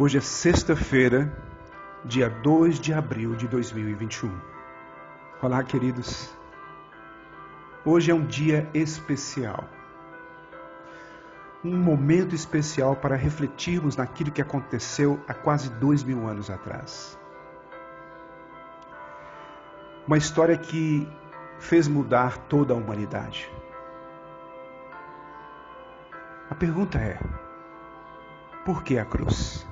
Hoje é sexta-feira, dia 2 de abril de 2021. Olá, queridos. Hoje é um dia especial. Um momento especial para refletirmos naquilo que aconteceu há quase 2000 anos atrás. Uma história que fez mudar toda a humanidade. A pergunta é: por que a cruz?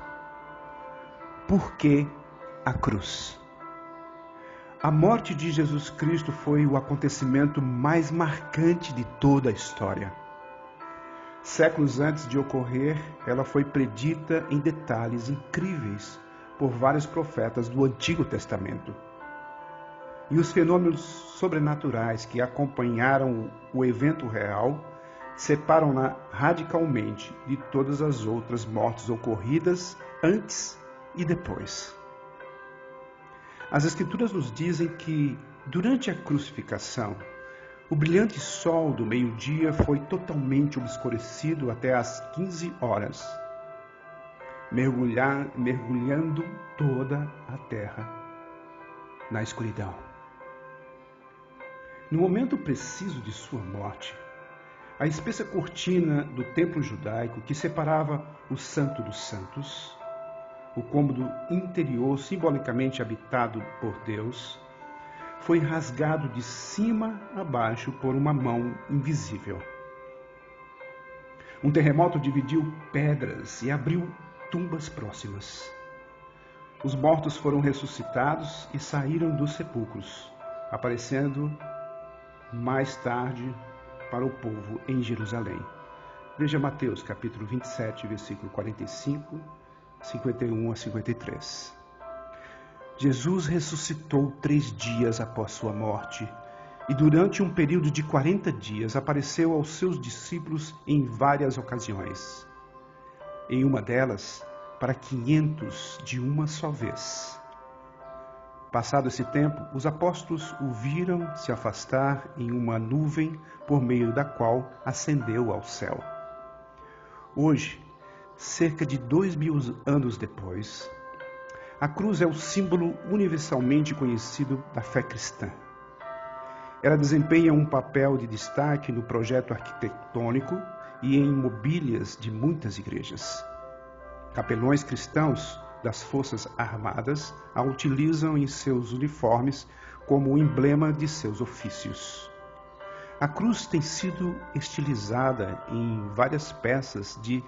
Por que a cruz? A morte de Jesus Cristo foi o acontecimento mais marcante de toda a história. Séculos antes de ocorrer, ela foi predita em detalhes incríveis por vários profetas do Antigo Testamento. E os fenômenos sobrenaturais que acompanharam o evento real separam-na radicalmente de todas as outras mortes ocorridas antes e depois. As Escrituras nos dizem que, durante a crucificação, o brilhante sol do meio-dia foi totalmente obscurecido até às 15 horas, mergulhando toda a terra na escuridão. No momento preciso de sua morte, a espessa cortina do templo judaico que separava o Santo dos Santos, o cômodo interior simbolicamente habitado por Deus, foi rasgado de cima a baixo por uma mão invisível. Um terremoto dividiu pedras e abriu tumbas próximas. Os mortos foram ressuscitados e saíram dos sepulcros, aparecendo mais tarde para o povo em Jerusalém. Veja Mateus capítulo 27, versículo 45, 51 a 53. Jesus ressuscitou 3 dias após sua morte e durante um período de 40 dias apareceu aos seus discípulos em várias ocasiões. Em uma delas, para 500 de uma só vez. Passado esse tempo, os apóstolos o viram se afastar em uma nuvem por meio da qual ascendeu ao céu. Hoje, cerca de 2000 anos depois, a cruz é o símbolo universalmente conhecido da fé cristã. Ela desempenha um papel de destaque no projeto arquitetônico e em mobílias de muitas igrejas. Capelões cristãos das Forças Armadas a utilizam em seus uniformes como emblema de seus ofícios. A cruz tem sido estilizada em várias peças de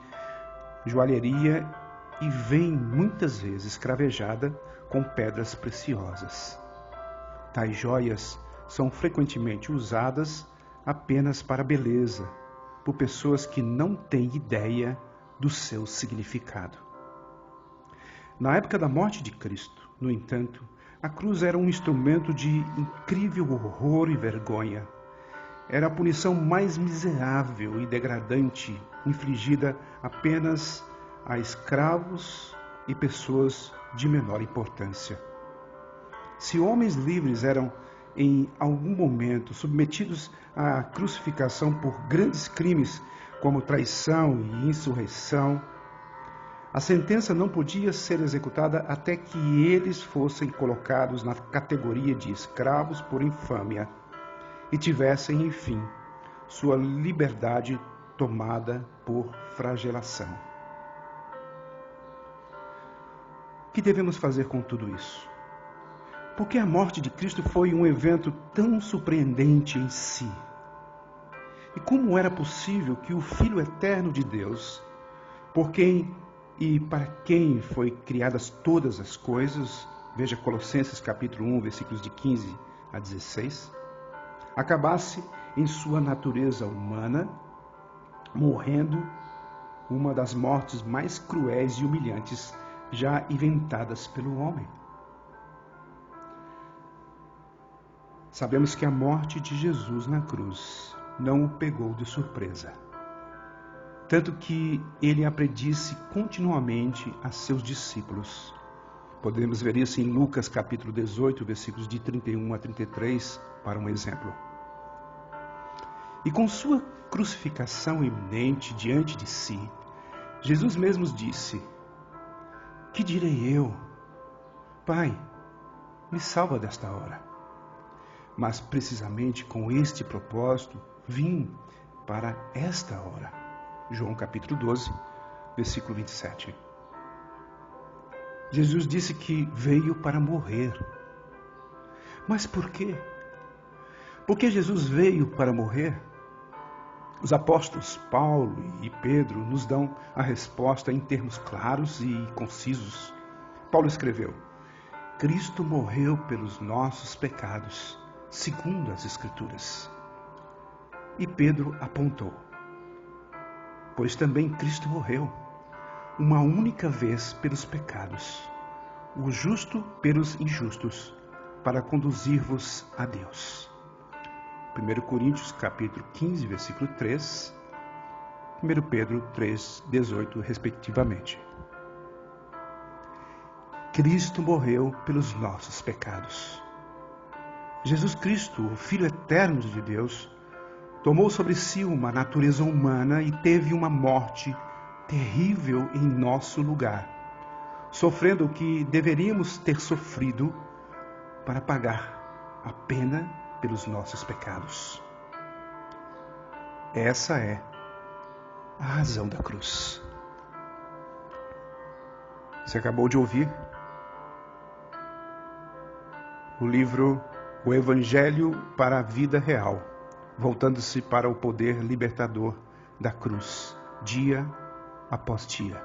joalheria e vem muitas vezes cravejada com pedras preciosas. Tais joias são frequentemente usadas apenas para beleza, por pessoas que não têm ideia do seu significado. Na época da morte de Cristo, no entanto, a cruz era um instrumento de incrível horror e vergonha. Era a punição mais miserável e degradante infligida apenas a escravos e pessoas de menor importância. Se homens livres eram em algum momento submetidos à crucificação por grandes crimes como traição e insurreição, a sentença não podia ser executada até que eles fossem colocados na categoria de escravos por infâmia e tivessem, enfim, sua liberdade tomada por flagelação. O que devemos fazer com tudo isso? Porque a morte de Cristo foi um evento tão surpreendente em si. E como era possível que o Filho eterno de Deus, por quem e para quem foi criadas todas as coisas, veja Colossenses capítulo 1, versículos de 15 a 16, acabasse em sua natureza humana, morrendo uma das mortes mais cruéis e humilhantes já inventadas pelo homem. Sabemos que a morte de Jesus na cruz não o pegou de surpresa, tanto que ele a predisse continuamente a seus discípulos. Podemos ver isso em Lucas capítulo 18, versículos de 31 a 33, para um exemplo. E com sua crucificação iminente diante de si, Jesus mesmo disse: que direi eu? Pai, me salva desta hora. Mas precisamente com este propósito vim para esta hora. João capítulo 12, versículo 27. Jesus disse que veio para morrer. Mas por quê? Por que Jesus veio para morrer? Os apóstolos Paulo e Pedro nos dão a resposta em termos claros e concisos. Paulo escreveu: Cristo morreu pelos nossos pecados, segundo as Escrituras. E Pedro apontou: pois também Cristo morreu, uma única vez pelos pecados, o justo pelos injustos, para conduzir-vos a Deus. 1 Coríntios capítulo 15, versículo 3, 1 Pedro 3, 18, respectivamente. Cristo morreu pelos nossos pecados. Jesus Cristo, o Filho eterno de Deus, tomou sobre si uma natureza humana e teve uma morte terrível em nosso lugar, sofrendo o que deveríamos ter sofrido para pagar a pena pelos nossos pecados. Essa é a razão da cruz. Você acabou de ouvir o livro O Evangelho para a Vida Real, voltando-se para o poder libertador da cruz, dia após dia,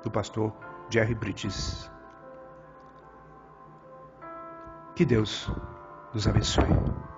do pastor Jerry Bridges. Que Deus nos abençoe.